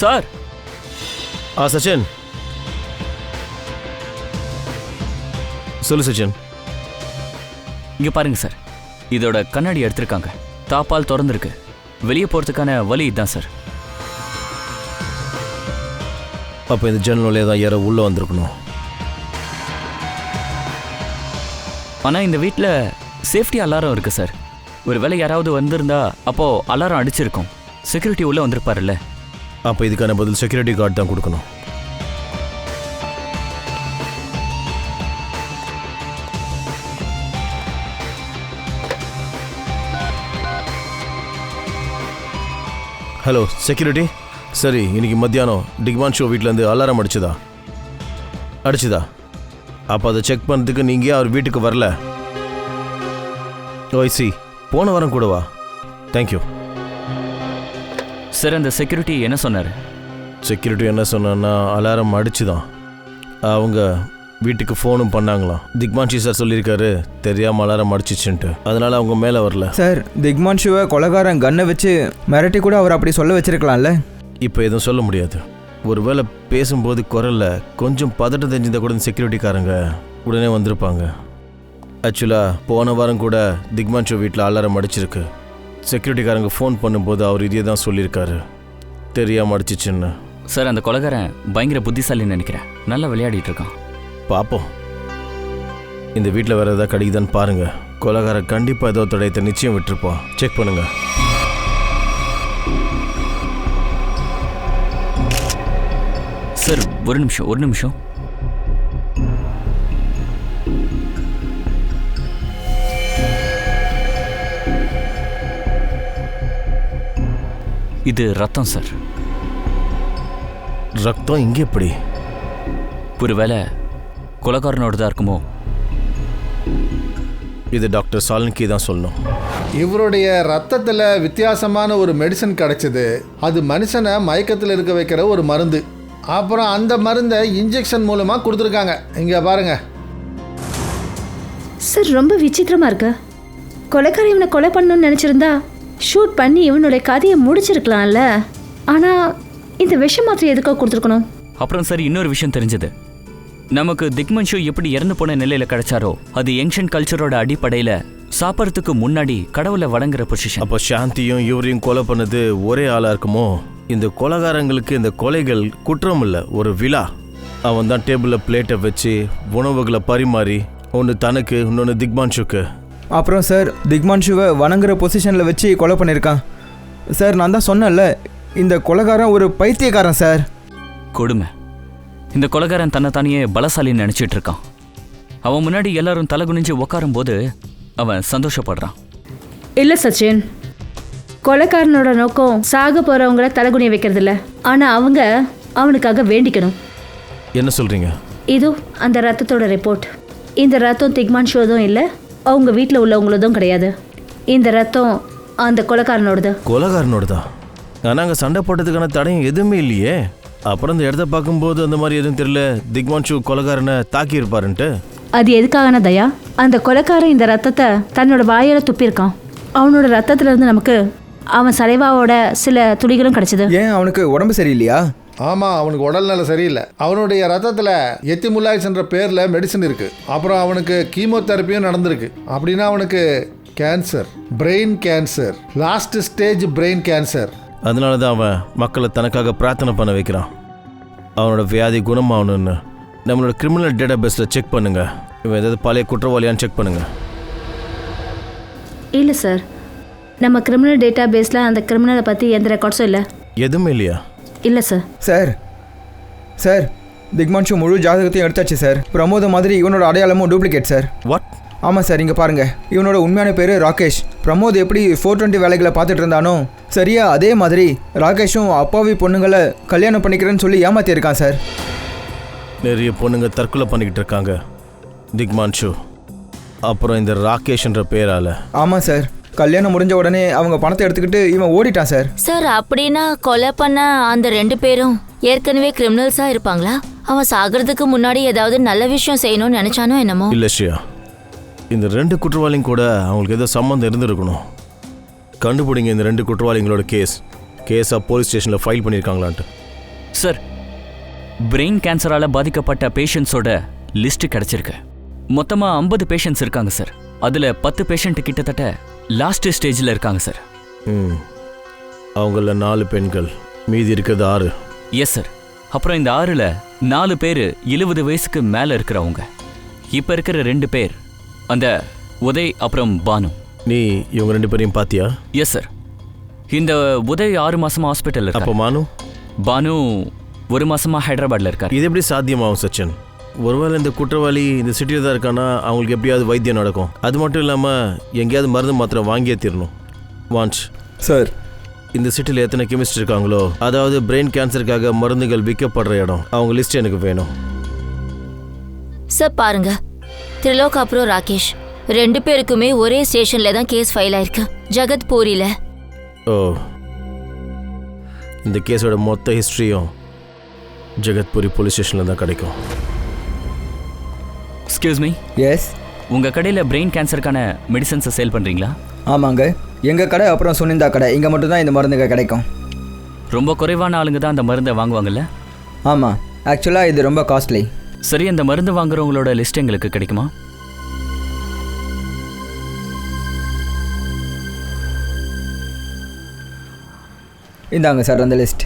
சார். சச்சின் சொல்லு. சச்சின், இங்கே பாருங்க சார், இதோட கண்ணாடி எடுத்திருக்காங்க. தாப்பால் திறந்துருக்கு. வெளியே போகிறதுக்கான வழி இதுதான் சார். அப்போ இந்த ஜன்னல் வழியாக தான் யாரோ உள்ளே வந்திருக்கணும். ஆனால் இந்த வீட்டில் சேஃப்டி அலாரம் இருக்குது சார். ஒரு வேளை யாராவது வந்திருந்தா அப்போது அலாரம் அடிச்சிருக்கும். செக்யூரிட்டி உள்ளே வந்திருப்பார்ல. அப்போ இதுக்கான பதில் செக்யூரிட்டி கார்டு தான் கொடுக்கணும். Hello security. சரி, இன்னைக்கு மத்தியானம் டிக்மான்ஷோ வீட்டிலேருந்து அலாரம் அடிச்சுதா? அப்போ அதை செக் பண்ணுறதுக்கு நீங்கள் அவர் வீட்டுக்கு வரல? ஓய்சி, போன வாரம் கூடவா? Thank you sir. அந்த செக்யூரிட்டி என்ன சொன்னார்? செக்யூரிட்டி என்ன சொன்னான்னா அலாரம் அடிச்சுதான். அவங்க வீட்டுக்கு ஃபோனும் பண்ணாங்களாம். திக்மான்ஷி சார் சொல்லியிருக்காரு தெரியாம அலாரம் அடிச்சிச்சுன்ட்டு, அதனால அவங்க மேலே வரல. சார் திக்மான்ஷுவை கொலைகாரன் கன்னை வச்சு மிரட்டி கூட அவர் அப்படி சொல்ல வச்சிருக்கலாம்ல. இப்போ எதுவும் சொல்ல முடியாது. ஒருவேளை பேசும்போது குரல்ல கொஞ்சம் பதட்டம் தெரிஞ்சிருந்தா கூட செக்யூரிட்டிக்காரங்க உடனே வந்திருப்பாங்க. ஆக்சுவலாக போன வாரம் கூட திக்மான்ஷு வீட்டில் அலாரம் அடிச்சிருக்கு. செக்யூரிட்டிக்காரங்க ஃபோன் பண்ணும்போது அவர் இதே தான் சொல்லியிருக்காரு, தெரியாமல் அடிச்சிச்சுன்னு. சார் அந்த கொலைகாரன் பயங்கர புத்திசாலின்னு நினைக்கிறேன். நல்லா விளையாடிட்டு இருக்கான். பார்ப்போம். இந்த வீட்டில் வேறு ஏதாவது கிடைக்குதான்னு பாருங்கள். கொலைகாரன் கண்டிப்பாக ஏதோ தடயத்தை நிச்சயம் விட்டுருப்பான். செக் பண்ணுங்க. சார் ஒரு நிமிஷம். இது ரத்தம் சார். ரத்தம் இங்கே எப்படி? ஒருவேளை கொலைகாரனோட தான் இருக்குமோ? இது டாக்டர் சாலன்கி தான் சொல்லணும். இவருடைய ரத்தத்தில் வித்தியாசமான ஒரு மெடிசன் கிடைச்சது. அது மனுஷனை மயக்கத்தில் இருக்க வைக்கிற ஒரு மருந்து. அப்புறம் அந்த மருந்தை இன்ஜெக்ஷன் மூலமாக கொடுத்துருக்காங்க. இங்கே பாருங்க சார், ரொம்ப விசித்திரமா இருக்கு. கொலைக்காரன் இவனை கொலை பண்ணணும்னு நினச்சிருந்தா ஷூட் பண்ணி இவனுடைய கதையை முடிச்சிருக்கலாம்ல. ஆனால் இந்த விஷ மாத்திரை எதுக்கோ கொடுத்துருக்கணும். அப்புறம் சார் இன்னொரு விஷயம் தெரிஞ்சது. நமக்கு திக்மன்ஷு எப்படி இறந்து போன நிலையில கிடைச்சாரோ அது ஏன்ஷியன்ட் கல்ச்சரோட அடிப்படையில் சாப்பிட்றதுக்கு முன்னாடி கடவுளை வணங்குற பொசிஷன். அப்போ சாந்தியும் இவரையும் கொலை பண்ணது ஒரே ஆளாக இருக்குமோ? இந்த கொலைகாரங்களுக்கு இந்த கொலைகள் குற்றம் இல்லை, ஒரு விழா. அவன் தான் டேபிளில் பிளேட்டை வச்சு உணவுகளை பரிமாறி ஒன்று தனக்கு இன்னொன்று திக்மான்ஷுக்கு. அப்புறம் சார் திக்மான்ஷுவை வணங்குற பொசிஷனில் வச்சு கொலை பண்ணியிருக்கான். சார் நான் தான் சொன்னேன்ல, இந்த கொலைகாரன் ஒரு பைத்தியக்காரன் சார். கொடுமை. இந்த கொலைகாரன் தன்னைத்தானியே பலசாலின்னு நினச்சிட்டு இருக்கான். அவன் முன்னாடி எல்லாரும் தலை குனிஞ்சு உட்காரும் போது அவன் சந்தோஷப்படுறான். இல்லை சச்சின், கொலைக்காரனோட நோக்கம் சாக போகிறவங்கள தலைகுனிய வைக்கிறது இல்லை. ஆனால் அவங்க அவனுக்காக வேண்டிக்கணும். என்ன சொல்கிறீங்க? இதோ அந்த ரத்தத்தோட ரிப்போர்ட். இந்த ரத்தம் திக்மான்ஷுவதும் இல்லை, அவங்க வீட்டில் உள்ளவங்களதும் கிடையாது. இந்த ரத்தம் அந்த கொலைக்காரனோடது. கொலைகாரனோட தான். ஆனால் அங்கே சண்டை போட்டதுக்கான தடையும் எதுவுமே இல்லையே. அப்புறம் இந்த இடத்த பார்க்கும்போது அந்த மாதிரி எதுவும் தெரியல, திக்மான்ஷு கொலைகாரனை தாக்கி இருப்பாருன்ட்டு. அது எதுக்காகனா தயா, அந்த கொலைக்காரன் இந்த ரத்தத்தை தன்னோட வாயால துப்பியிருக்கான். அவனோட ரத்தத்துல இருந்து நமக்கு அவன் சலைவாவோட சில துளிகளும் கிடைச்சது. ஏன் அவனுக்கு உடம்பு சரியில்லையா? ஆமாம், அவனுக்கு உடல்நிலை சரியில்லை. அவனுடைய ரத்தத்தில் எத்திமுலாய்ஸ்ன்ற பேரில் மெடிசன் இருக்குது. அப்புறம் அவனுக்கு கீமோதெரப்பியும் நடந்திருக்கு. அப்படின்னா அவனுக்கு cancer, brain cancer, last stage brain cancer. அதனால தான் அவன் மக்களை தனக்காக பிரார்த்தனை பண்ண வைக்கிறான். அவனோட வியாதி குணமாகணுன்னு நம்மளோட கிரிமினல் டேட்டா பேஸில் செக் பண்ணுங்க. இவன் ஏதாவது பழைய குற்றவாளியான்னு செக் பண்ணுங்க. இல்லை சார், நம்ம கிரிமினல் டேட்டா பேஸில் அந்த கிரிமினலை பற்றி எந்த ரெக்கார்ட்ஸும் இல்லை. எதுவுமே இல்லையா? இல்லை சார். சார் திக்மான்ஷு முழு ஜாதகத்தையும் எடுத்தாச்சு சார். பிரமோத மாதிரி இவனோட அடையாளமும் டூப்ளிகேட் சார். வாட்? ஆமாம் சார், இங்கே பாருங்கள். இவனோட உண்மையான பேர் ராகேஷ். பிரமோத் எப்படி 420 வேலைகளை பார்த்துட்டு இருந்தானோ சரியா அதே மாதிரி ராகேஷும் அப்பாவி பொண்ணுங்களை கல்யாணம் பண்ணிக்கிறேன்னு சொல்லி ஏமாத்தியிருக்கான் சார். நிறைய பொண்ணுங்க தற்கொலை பண்ணிக்கிட்டு இருக்காங்க திக்மான்ஷு. அப்புறம் இந்த ராகேஷ்ன்ற பேரால. ஆமாம் சார், கல்யாணம் முடிஞ்ச உடனே அவங்க பணத்தை எடுத்துக்கிட்டு இவன் ஓடிட்டான் சார். சார் அப்படின்னா கொலை பண்ண அந்த 2 பேரும் ஏற்கனவே கிரிமினல்ஸா இருப்பாங்களா? அவன் சாகிறதுக்கு முன்னாடி ஏதாவது நல்ல விஷயம் செய்யணும்னு நினைச்சானோ என்னமோ? இல்லை ஸ்ரீயா, இந்த 2 குற்றவாளியும் கூட அவங்களுக்கு ஏதோ சம்மந்தம் இருந்திருக்கணும். கண்டுபிடிங்க இந்த 2 குற்றவாளிகளோட கேஸாக போலீஸ் ஸ்டேஷனில் ஃபைல் பண்ணியிருக்காங்களான்ட்டு. சார், பிரெயின் கேன்சரால் பாதிக்கப்பட்ட பேஷண்ட்ஸோட லிஸ்ட்டு கிடச்சிருக்கு. மொத்தமாக 50 பேஷண்ட்ஸ் இருக்காங்க சார். அதில் 10 பேஷண்ட் கிட்டத்தட்ட லாஸ்ட் ஸ்டேஜில் இருக்காங்க சார். அவங்கள 4 பெண்கள், மீதி இருக்கிறது 6. Yes sir. அப்புறம் இந்த 6ல் 4 பேர் 70 வயசுக்கு மேலே இருக்கிறவங்க. இப்போ இருக்கிற 2 பேர் அந்த உதய் அப்புறம் பானு. நீ இவங்க 2 பேரையும் பார்த்தியா? Yes sir. இந்த உதய் 6 மாசமா ஹாஸ்பிட்டலில் இருக்கார். அப்போ பானு 1 மாசமா ஹைதராபாத்தில் இருக்கார். இது எப்படி சாத்தியமாகும் சச்சின்? ஒருவேளை இந்த குற்றவாளி இந்த சிட்டியில் தான் இருக்கானா அவங்களுக்கு எப்படியாவது வைத்தியம் நடக்கும். அது மட்டும் இல்லாமல் எங்கேயாவது மருந்து மாத்திரை வாங்கியே தீரணும். வான்ச் சார், இந்த சிட்டியில் எத்தனை கெமிஸ்ட் இருக்காங்களோ, அதாவது பிரெயின் கேன்சருக்காக மருந்துகள் விற்கப்படுற இடம், அவங்க லிஸ்ட் எனக்கு வேணும். சார் பாருங்க, திரிலோக் அப்புறம் ராகேஷ் 2 பேருக்குமே ஒரே ஸ்டேஷன்ல தான் கேஸ் ஃபைல் ஆயிருக்கு, ஜகத்பூரில. ஓ, இந்த கேஸோட மொத்த ஹிஸ்ட்ரியும் ஜகத்பூரி போலீஸ் ஸ்டேஷனில் தான் கிடைக்கும். Excuse me, yes. உங்கள் கடையில் பிரெயின் கேன்சருக்கான மெடிசன்ஸை சேல் பண்ணுறீங்களா? ஆமாங்க, எங்கள் கடை அப்புறம் சுனிந்தா கடை இங்கே மட்டும்தான் இந்த மருந்துங்க கிடைக்கும். ரொம்ப குறைவான ஆளுங்க தான் அந்த மருந்தை வாங்குவாங்கல்ல? ஆமாம், ஆக்சுவலாக இது ரொம்ப காஸ்ட்லி. சரி, அந்த மருந்து வாங்குறவங்களோட லிஸ்ட் எங்களுக்கு கிடைக்குமா? இந்தாங்க சார் அந்த லிஸ்ட்.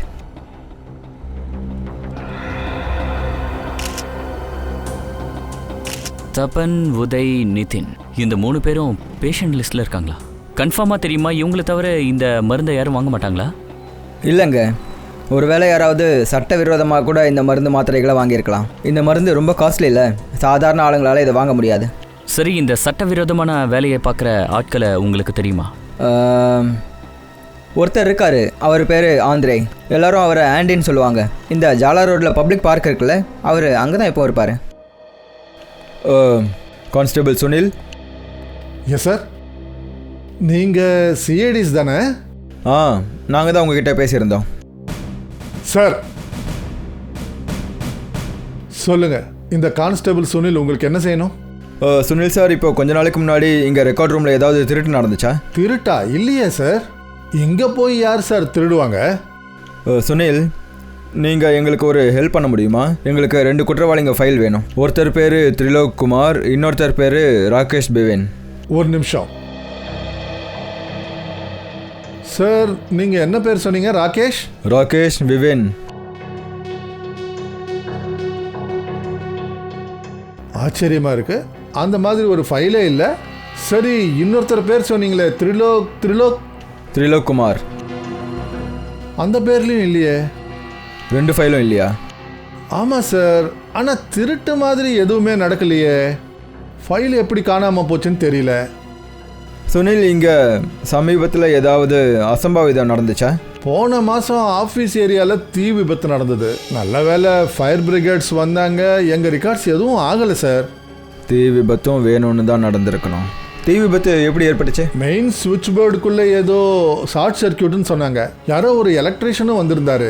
தபன், உதய், நிதின் இந்த 3 பேரும் பேஷண்ட் லிஸ்ட்டில் இருக்காங்களா? கன்ஃபார்மாக தெரியுமா இவங்களை தவிர இந்த மருந்தை யாரும் வாங்க மாட்டாங்களா? இல்லைங்க, ஒருவேளை யாராவது சட்டவிரோதமாக கூட இந்த மருந்து மாத்திரைகளை வாங்கியிருக்கலாம். இந்த மருந்து ரொம்ப காஸ்ட்லி இல்லை, சாதாரண ஆளுங்களால் இதை வாங்க முடியாது. சரி, இந்த சட்டவிரோதமான வேலையை பார்க்குற ஆட்களை உங்களுக்கு தெரியுமா? ஒருத்தர் இருக்கார், அவர் பேர் ஆந்திரே. எல்லாரும் அவரை ஆண்டின்னு சொல்லுவாங்க. இந்த ஜாலா ரோட்டில் பப்ளிக் பார்க் இருக்குல்ல, அவர் அங்கே தான் இப்போ இருப்பார். கான்ஸ்டபிள் சுனில். Yes sir. நீங்கள் சிஐடிஸ் தானே? நாங்கள் தான் உங்ககிட்ட பேசியிருந்தோம் சார். சொல்லுங்க, இந்த கான்ஸ்டபிள் சுனில் உங்களுக்கு என்ன செய்யணும்? சுனில் சார், இப்போ கொஞ்ச நாளைக்கு முன்னாடி இங்கே ரெக்கார்ட் ரூமில் ஏதாவது திருட்டு நடந்துச்சா? திருட்டா? இல்லையே சார். இங்கே போய் யார் சார் திருடுவாங்க? சுனில், நீங்கள் எங்களுக்கு ஒரு ஹெல்ப் பண்ண முடியுமா? எங்களுக்கு 2 குற்றவாளிங்க ஃபைல் வேணும். ஒருத்தர் பேர் திரிலோக் குமார், இன்னொருத்தர் பேர் ராகேஷ் பிவேன். ஒரு நிமிஷம் சார். நீங்கள் என்ன பேர் சொன்னீங்க? ராகேஷ்? ராகேஷ் விவேன். ஆச்சரியமாக இருக்கு, அந்த மாதிரி ஒரு ஃபைலே இல்லை. சரி, இன்னொருத்தர் பேர் சொன்னீங்களே, திரிலோக் குமார், அந்த பேர்லையும் இல்லையே. 2 ஃபைலும் இல்லையா? ஆமாம் சார், ஆனால் திருட்டு மாதிரி எதுவுமே நடக்கலையே. ஃபைல் எப்படி காணாமல் போச்சுன்னு தெரியல. சுனில், இங்கே சமீபத்தில் ஏதாவது அசம்பாவிதம் நடந்துச்சா? போன மாதம் ஆஃபீஸ் ஏரியாவில் தீ விபத்து நடந்தது. நல்ல வேளை ஃபயர் பிரிகேட்ஸ் வந்தாங்க. எங்கள் ரெக்கார்ட்ஸ் எதுவும் ஆகலை சார். தீ விபத்தும் வேணும்னு தான் நடந்திருக்கணும். தீ விபத்து எப்படி ஏற்பட்டுச்சு? மெயின் சுவிட்ச் போர்டுக்குள்ளே ஏதோ ஷார்ட் சர்க்கியூட்னு சொன்னாங்க. யாரோ ஒரு எலக்ட்ரீஷியனும் வந்திருந்தாரு.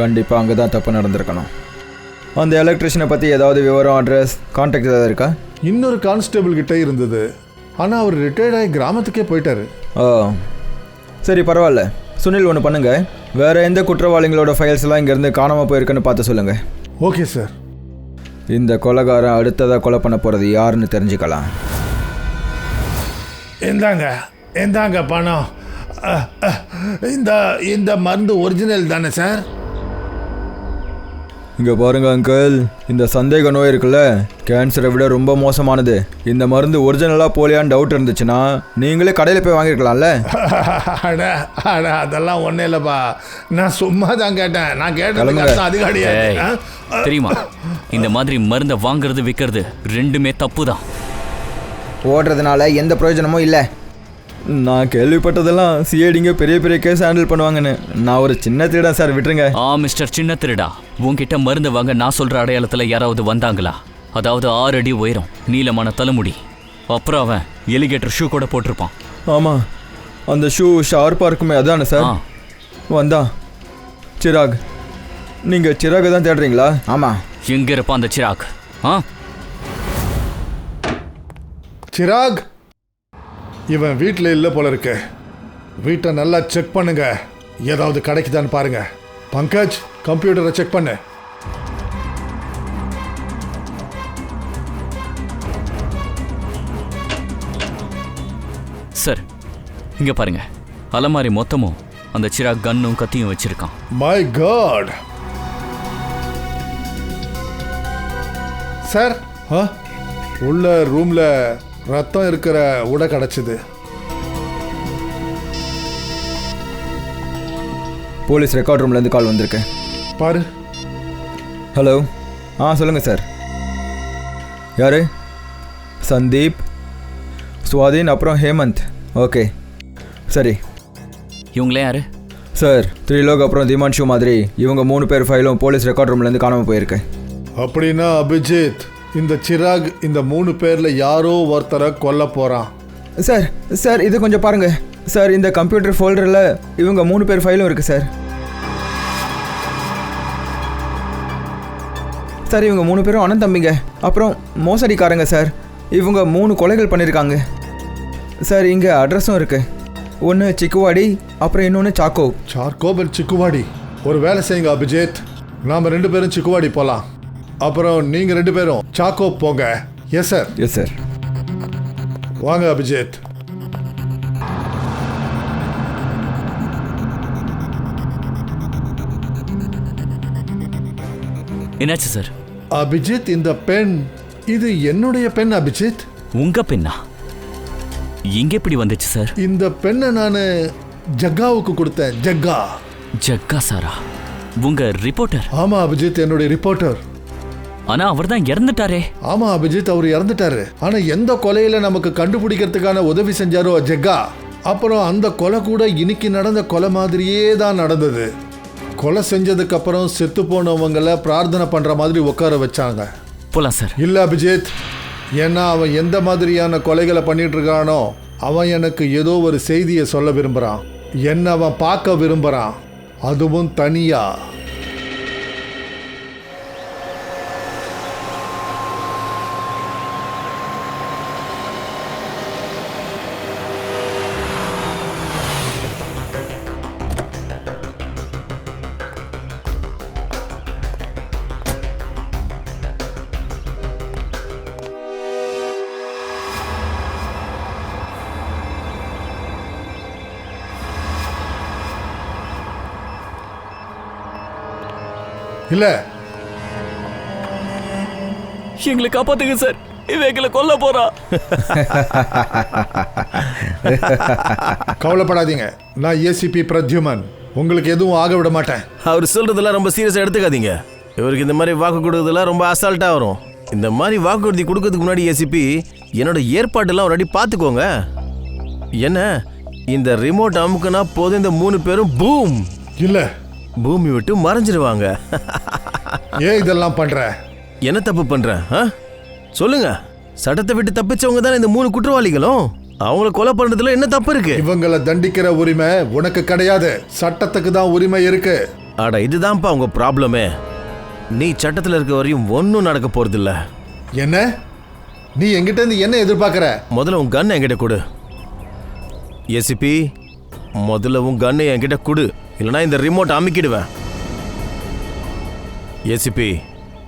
கண்டிப்பாக அங்கே தான் தப்பு நடந்திருக்கணும். அந்த எலக்ட்ரிஷியனை பற்றி ஏதாவது விவரம், அட்ரஸ், கான்டாக்ட் ஏதாவது இருக்கா? இன்னொரு கான்ஸ்டபிள் கிட்டே இருந்தது, ஆனால் அவர் ரிட்டையர்ட் ஆகி கிராமத்துக்கே போயிட்டாரு. சரி, பரவாயில்ல. சுனில், ஒன்று பண்ணுங்க, வேறு எந்த குற்றவாளிகளோட ஃபைல்ஸ் எல்லாம் இங்கேருந்து காணாமல் போயிருக்குன்னு பார்த்து சொல்லுங்கள். Okay sir. இந்த கொலைகாரன் அடுத்ததாக கொலை பண்ண போகிறது யாருன்னு தெரிஞ்சுக்கலாம். இந்தாங்க பணம். இந்த மருந்து ஒரிஜினல் தானே சார்? இங்கே பாருங்க அங்கிள், இந்த சந்தேக நோய் இருக்குல்ல, கேன்சரை விட ரொம்ப மோசமானது. இந்த மருந்து ஒரிஜினலாக போலியான்னு டவுட் இருந்துச்சுன்னா நீங்களே கடையில் போய் வாங்கிருக்கலாம்ல. அதெல்லாம் ஒன்றும் இல்லைப்பா, நான் சும்மா தான் கேட்டேன். நான் கேட்டேன் அதிகாரியா தெரியுமா, இந்த மாதிரி மருந்தை வாங்குறது விற்கிறது 2மே தப்பு தான். ஓடுறதுனால எந்த பிரயோஜனமும் இல்லை. நான் கேள்விப்பட்டதெல்லாம் சிஐடிங்க பெரிய பெரிய கேஸ் ஹேண்டில் பண்ணுவாங்கன்னு. நான் ஒரு சின்ன திருடன் சார், விட்டுருங்க. மிஸ்டர் சின்ன திருடா, உன்கிட்ட மருந்து வாங்க நான் சொல்ற அடையாளத்துல யாராவது வந்தாங்களா? அதாவது 6 அடி உயரம், நீளமான தலைமுடி, அப்புறம் அவன் எலிகேட்டர் ஷூ கூட போட்டிருப்பான். ஆமாம், அந்த ஷூ ஷார்ப்பாக இருக்குமே, அதானே சார்? வந்தா சிராக். நீங்கள் சிராக் தான் தேடுறீங்களா? ஆமாம். எங்க இருப்பான் அந்த சிராக்? சிராக் இவன் வீட்டில் இல்லை போல இருக்கு. வீட்டை நல்லா செக் பண்ணுங்க, ஏதாவது கிடைக்குதான்னு பாருங்க. பங்கஜ், கம்ப்யூட்டரை செக் பண்ணு. சார், இங்க பாருங்க, அலமாரி மொத்தமும் அந்த சிராக் கன்னும் கத்தியும் வச்சிருக்கான். மை காட் சார், உள்ள ரூம்ல ரத்தம் இருக்கிற உடை கிடைச்சது. போலீஸ் ரெக்கார்ட் ரூம்லேருந்து கால் வந்திருக்கு பாரு. ஹலோ, சொல்லுங்கள் சார். யார்? சந்தீப், சுவாதீன், அப்புறம் ஹேமந்த். ஓகே, சரி. இவங்களே யாரு சார்? திரிலோக் அப்புறம் திமான்ஷு மாதிரி இவங்க 3 பேர் ஃபைலும் போலீஸ் ரெக்கார்ட் ரூம்லேருந்து காணாமல் போயிருக்கு. அப்படின்னா அபிஜித், இந்த சிராக் இந்த 3 பேர்ல யாரோ ஒருத்தரை கொல்ல போறான். சார் இது கொஞ்சம் பாருங்க சார். இந்த கம்ப்யூட்டர் ஃபோல்டரில் இவங்க 3 பேர் ஃபைலும் இருக்கு சார். சார் இவங்க 3 பேரும் அண்ணன் தம்பிங்க, அப்புறம் மோசடிக்காரங்க சார். இவங்க 3 கொலைகள் பண்ணியிருக்காங்க சார். இங்கே அட்ரஸும் இருக்குது. ஒன்று சிக்குவாடி, அப்புறம் இன்னொன்று சாக்கோ. சார்கோபல் சிக்குவாடி. ஒரு வேலை செய்யுங்க அபிஜித், நாம் 2 பேரும் சிக்குவாடி போகலாம், அப்புறம் நீங்கள் 2 பேரும் சாக்கோ போங்க. Yes sir. Yes sir. வாங்க அபிஜித். என்னாச்சு சார்? அபிஜித், இந்த பெண் இது என்னுடைய பெண் அபிஜித். உங்க பெண்ணா? இங்க எப்படி வந்துச்சு சார்? இந்த பெண்ணை நான் ஜக்காவுக்கு கொடுத்தேன். ஜக்கா. ஜக்கா சாரா? உங்க ரிப்போர்ட்டர்? ஆமா அபிஜித், என்னுடைய ரிப்போர்ட்டர். ஆனா அவர் தான் இறந்துட்டாரே. ஆமா அபிஜித், அவர் இறந்துட்டாரு. ஆனா எந்த கொலையில நமக்கு கண்டுபிடிக்கிறதுக்கான உதவி செஞ்சாரோ ஜக்கா, அப்புறம் அந்த கொலை கூட இன்னைக்கு நடந்த கொலை மாதிரியே தான் நடந்தது. கொலை செஞ்சதுக்கு அப்புறம் செத்து போனவங்களை பிரார்த்தனை பண்ற மாதிரி உட்கார வச்சாங்க. போலாம் சார். இல்ல அபிஜித், ஏன்னா அவன் எந்த மாதிரியான கொலைகளை பண்ணிட்டு இருக்கானோ அவன் எனக்கு ஏதோ ஒரு செய்தியை சொல்ல விரும்புறான். என்ன அவன் பார்க்க விரும்புறான், அதுவும் தனியா. இல்ல, எங்களை காப்பாத்துங்க சார், இவன் எங்களை கொல்ல போறா. கவலைப்படாதீங்க, நான் ஏசிபி பிரத்யுமன், உங்களுக்கு எதுவும் ஆக விட மாட்டேன். அவர் சொல்றதெல்லாம் ரொம்ப சீரியஸா எடுத்துக்காதீங்க. இவருக்கு இந்த மாதிரி வாக்கு கொடுக்கறதுலாம் ரொம்ப அசால்ட்டா வரும். இந்த மாதிரி வாக்குறுதி கொடுக்கறதுக்கு முன்னாடி ஏசிபி என்னோட ஏற்பாட்டெல்லாம் ஒரு அடி பார்த்துக்கோங்க. என்ன, இந்த ரிமோட் அமுக்குனா போதும், இந்த 3 பேரும் பூம் இல்ல, பூமி விட்டு மறைஞ்சிருவாங்க. ஏன் இதெல்லாம் பண்ற? என்ன தப்பு பண்றேன்? சொல்லுங்க. சட்டத்தை விட்டு தப்பிச்சவங்க தானே இந்த 3 குற்றவாளிகளும். அவங்கள கொலை பண்றதுல என்ன தப்பு இருக்கு? இவங்களை தண்டிக்கிற உரிமை உனக்கு கிடையாது, சட்டத்துக்கு தான் உரிமை இருக்கு. அட, இதுதான்ப்பா உங்க ப்ராப்ளமே. நீ சட்டத்தில் இருக்க வரையும் ஒன்றும் நடக்க போறது இல்ல. என்ன, நீ என்கிட்ட இருந்து என்ன எதிர்பார்க்கற? முதல்ல உன் கண்ணை என்கிட்ட கொடு. ஏசிபி, முதல்ல உன் கண்ணை என்கிட்ட கொடு, இல்லைனா இந்த ரிமோட் அமுக்கிடுவேன். ஏசிபி,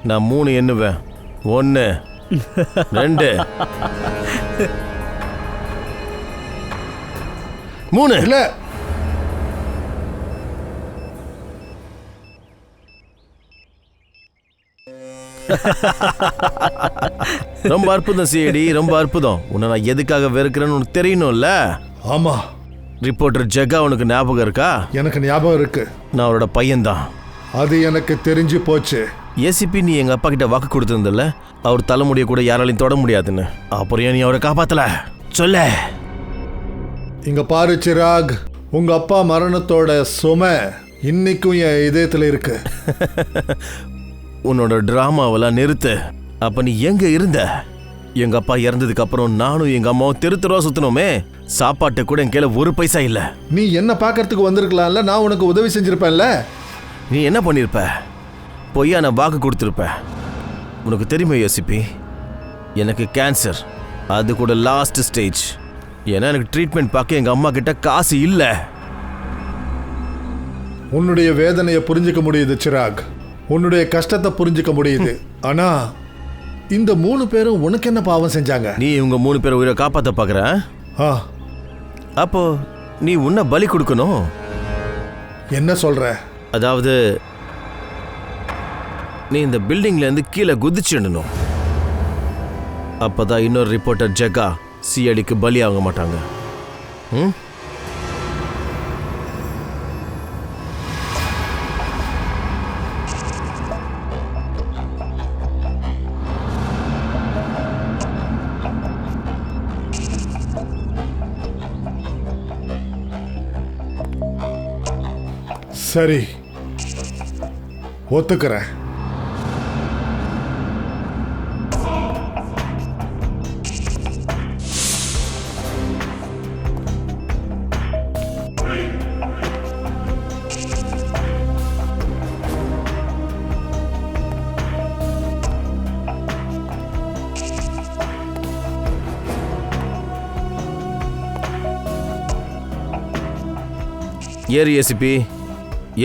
நான் 3 எண்ணுவேன். 1 2 3. இல்ல, ரொம்ப அற்புதம் சிஐடி, ரொம்ப அற்புதம். உன்னை நான் எதுக்காக வெறுக்கிறேன்னு உனக்கு தெரியணும்ல. ஆமா. ரிப்போர்ட்டர் ஜக்கா உனக்கு ஞாபகம் இருக்கா? எனக்கு ஞாபகம் இருக்கு. நான் அவரோட பையன்தான். அது எனக்கு தெரிஞ்சு போச்சு. ஏசிபி, நீ எங்க அப்பா கிட்ட வாக்கு கொடுத்திருந்தல, அவர் தலைமுடிய கூட யாராலையும் தொட முடியாதுன்னு. அப்புறம் ஏன் நீ அவரை காப்பாத்தல? சொல்ல. இங்க பாரு சிராக், உங்க அப்பா மரணத்தோட சுமை இன்னைக்கும் என் இதயத்துல இருக்கு. உன்னோட டிராமாவெல்லாம் நிறுத்து. அப்ப நீ எங்க இருந்த? எங்க அப்பா இறந்ததுக்கு அப்புறம் நானும் எங்க அம்மாவும் தெருவா சுத்தணுமே. சாப்பாட்டு கூட என் கையில 1 பைசா இல்ல. நீ என்ன பார்க்கறதுக்கு வந்திருக்கலாம்ல, நான் உனக்கு உதவி செஞ்சிருப்பேன்ல. நீ என்ன பண்ணிருப்ப? பொய்யா நான் வாக்கு கொடுத்துருப்ப. உனக்கு தெரியுமா ஏசிபி, எனக்கு கேன்சர், அது கூட லாஸ்ட் ஸ்டேஜ். ஏன்னா எனக்கு ட்ரீட்மெண்ட் பார்க்க எங்க அம்மா கிட்ட காசு இல்ல. உன்னுடைய வேதனையை புரிஞ்சுக்க முடியுது சிராக், உன்னுடைய கஷ்டத்தை புரிஞ்சுக்க முடியுது. ஆனா இந்த 3 பேரும் உனக்கு என்ன பாவம் செஞ்சாங்க? நீ இவங்க 3 பேரை உயிரை காப்பாத்த பாக்குற. அப்போ நீ உன்னை பலி கொடுக்கணும். என்ன சொல்ற? அதாவது நீ இந்த பில்டிங்ல இருந்து கீழே குதிச்சிடணும். அப்பதான் இன்னொரு ரிப்போர்ட்டர் ஜக்கா சிஐடிக்கு பலி ஆக மாட்டாங்க. சரி, ஒத்துக்கிறேன். ஏறு ஏசிபி,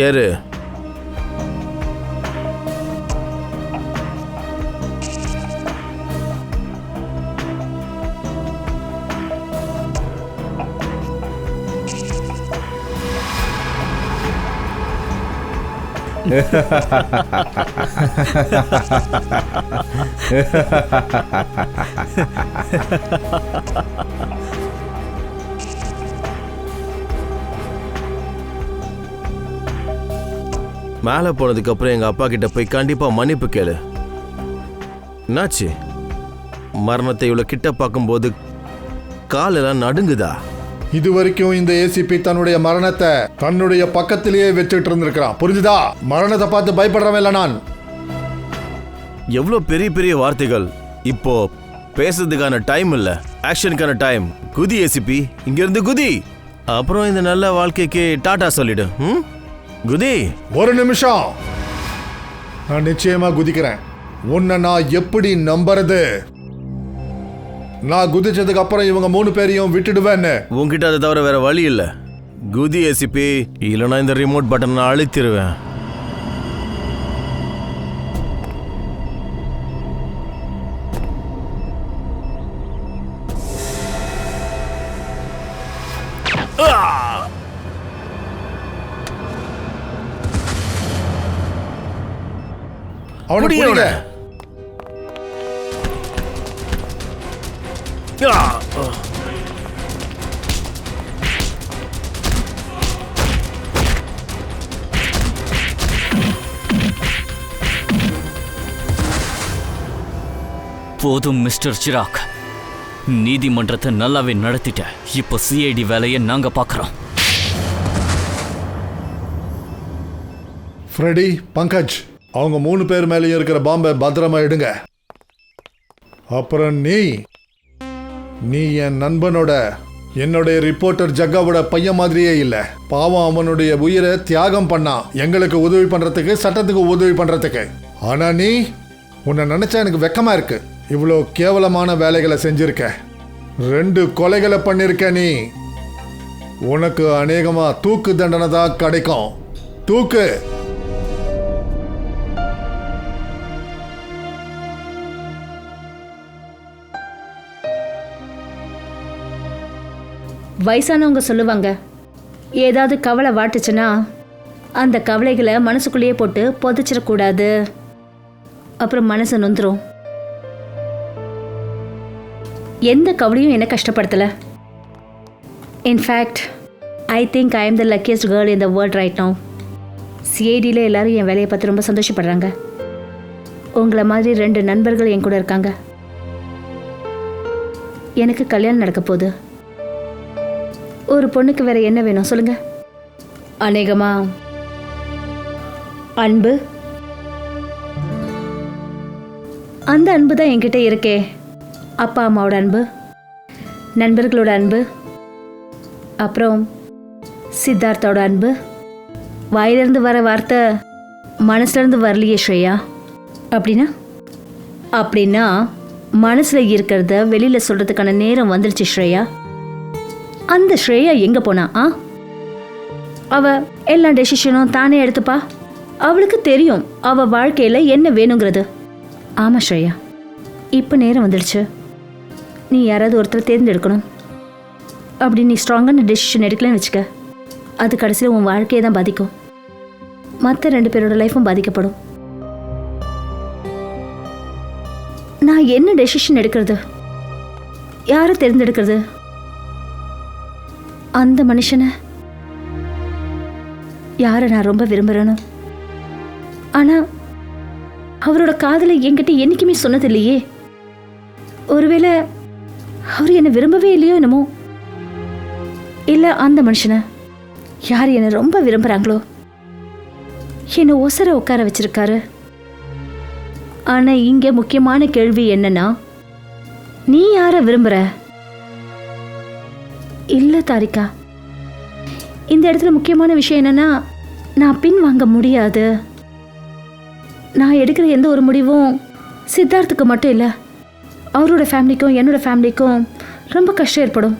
ஏறு. மேலே போனதுக்கு அப்புறம் எங்க அப்பா கிட்ட போய் கண்டிப்பா மன்னிப்பு கேளு. என்னாச்சு? மரணத்தை இவ்வளவு கிட்ட பார்க்கும்போது காலெல்லாம் நடுங்குதா? இது வரைக்கும் இந்த ஏசிபி தன்னுடைய மரணத்தை தன்னுடைய பக்கத்திலேயே வச்சுட்டு இருந்திருக்கிறான். புரிஞ்சுதா? மரணத்தை பார்த்து பயப்படுறவன் இல்லை நான். எவ்வளோ பெரிய பெரிய வார்த்தைகள். இப்போ பேசுறதுக்கான டைம் இல்ல, ஆக்ஷனுக்கான டைம். குதி ஏசிபி, இங்க இருந்து குதி. அப்புறம் இந்த நல்ல வாழ்க்கைக்கு டாடா சொல்லிடு. குதி. ஒரு நிமிஷம், நான் நிச்சயமா குதிக்கிறேன். உன்னை நான் எப்படி நம்புறது? நான் குதிச்சதுக்கு அப்புறம் இவங்க 3 பேரையும் விட்டுடுவேன்னு. உன்கிட்ட அதை தவிர வேற வழி இல்ல. குதி ஏசிபி, இல்லைன்னா இந்த ரிமோட் பட்டன் நான் அழுத்திடுவேன். அவனை பிடிங்க. போதும் மிஸ்டர் சிராக், நீதிமன்றத்தை நல்லாவே நடத்திட்ட. இப்போ சிஐடி வேலையை நாங்க பார்க்கறோம். ஃப்ரெடி, பங்கஜ், அவங்க 3 பேர் மேலேயும் இருக்கிற பாம்பை பத்திரமா எடுங்க. அப்புறம் நீ என் நண்பனோட, என்னுடைய ரிப்போர்ட்டர் ஜக்காவோட பையன் மாதிரியே இல்லை. பாவம், அவனுடைய உயிரை தியாகம் பண்ணான் எங்களுக்கு உதவி பண்றதுக்கு, சட்டத்துக்கு உதவி பண்றதுக்கு. ஆனா நீ, உன்னை நினைச்சா எனக்கு வெக்கமா இருக்கு. இவ்வளோ கேவலமான வேலைகளை செஞ்சிருக்க. 2 கொலைகளை பண்ணிருக்க. நீ, உனக்கு அநேகமா தூக்கு தண்டனை தான் கிடைக்கும். தூக்கு. வயசானவங்க சொல்லுவாங்க, ஏதாவது கவலை வாட்டுச்சுன்னா அந்த கவலைகளை மனசுக்குள்ளேயே போட்டு புதைச்சிடக்கூடாது, அப்புறம் மனசு நொந்துரும். எந்த கவலையும் என்ன கஷ்டப்படுத்தலை. In fact I think I am the luckiest girl in the world right now. சிஐடியில் எல்லாரும் என் வேலையை பார்த்து ரொம்ப சந்தோஷப்படுறாங்க. உங்களை மாதிரி 2 நண்பர்கள் என் கூட இருக்காங்க. எனக்கு கல்யாணம் நடக்க போகுது. ஒரு பொண்ணுக்கு வேற என்ன வேணும் சொல்லுங்க? அநேகமா அன்பு. அந்த அன்பு தான் என்கிட்ட இருக்கே. அப்பா அம்மாவோட அன்பு, நண்பர்களோட அன்பு, அப்புறம் சித்தார்த்தோட அன்பு. வாயிலிருந்து வர வார்த்தை மனசுலேருந்து வரலையே ஸ்ரேயா. அப்படின்னா மனசில் இருக்கிறத வெளியில் சொல்கிறதுக்கான நேரம் வந்துடுச்சு ஸ்ரேயா. அந்த ஸ்ரேயா எங்கே போனா? அவ எல்லா டெசிஷனும் தானே எடுத்துப்பா. அவளுக்கு தெரியும் அவ வாழ்க்கையில் என்ன வேணுங்கிறது. ஆமாம் ஸ்ரேயா, இப்போ நேரம் வந்துடுச்சு. நீ யாராவது ஒருத்தர் தேர்ந்தெடுக்கணும். அப்படி நீ ஸ்ட்ராங்கான டெசிஷன் எடுக்கலன்னு வச்சுக்க, அது கடைசியில் உன் வாழ்க்கையை தான் பாதிக்கும். மற்ற 2 பேரோட லைஃப்பும் பாதிக்கப்படும். நான் என்ன டெசிஷன் எடுக்கிறது? யாரை தேர்ந்தெடுக்கிறது? அந்த மனுஷனை யாரை நான் ரொம்ப விரும்புகிறேனோ, ஆனால் அவரோட காதலை என்கிட்ட என்றைக்குமே சொன்னது இல்லையே. ஒருவேளை அவர் என்னை விரும்பவே இல்லையோ என்னமோ. இல்லை, அந்த மனுஷனை யார் என்னை ரொம்ப விரும்புகிறாங்களோ என்னை ஒசர உட்கார வச்சிருக்காரு. ஆனால் இங்கே முக்கியமான கேள்வி என்னன்னா, நீ யாரை விரும்புகிற? இல்லை தாரிகா, இந்த இடத்துல முக்கியமான விஷயம் என்னன்னா, நான் பின் வாங்க முடியாது. நான் எடுக்கிற எந்த ஒரு முடிவும் சித்தார்த்துக்கு மட்டும் இல்லை, அவரோட ஃபேமிலிக்கும் என்னோட ஃபேமிலிக்கும் ரொம்ப கஷ்டம் ஏற்படும்.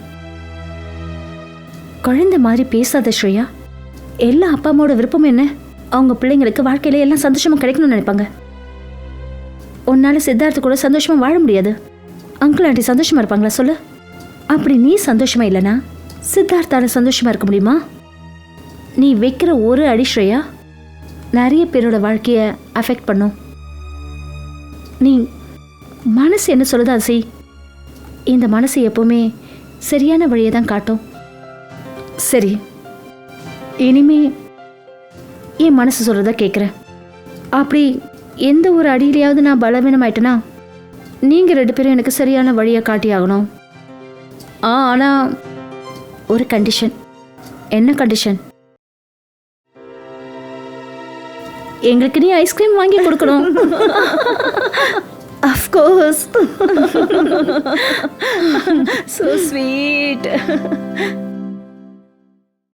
குழந்தை மாதிரி பேசாத ஸ்ரேயா. எல்லா அப்பா அம்மாவோட விருப்பம் என்ன? அவங்க பிள்ளைங்களுக்கு வாழ்க்கையில எல்லாம் சந்தோஷமா கிடைக்கணும்னு நினைப்பாங்க. உன்னால சித்தார்த்த கூட சந்தோஷமா வாழ முடியாது. அங்கிள் ஆண்டி சந்தோஷமா இருப்பாங்களா சொல்லு? அப்படி நீ சந்தோஷமா இல்லைனா சித்தார்த்தால சந்தோஷமா இருக்க முடியுமா? நீ வைக்கிற ஒரு அடி ஸ்ரேயா நிறைய பேரோட வாழ்க்கையை அஃபெக்ட் பண்ணும். நீ மனசு என்ன சொல்லுதோ அது செய். இந்த மனசு எப்பவுமே சரியான வழியை தான் காட்டும். சரி, இனிமே என் மனசு சொல்றத கேட்குறேன். அப்படி எந்த ஒரு அடியிலையாவது நான் பலவீனமாயிட்டேனா நீங்க 2 பேரும் எனக்கு சரியான வழியை காட்டி ஆகணும். ஆனா ஒரு கண்டிஷன். என்ன கண்டிஷன்? எங்களுக்கு நீ ஐஸ்கிரீம் வாங்கி கொடுக்கணும். Of course. So sweet.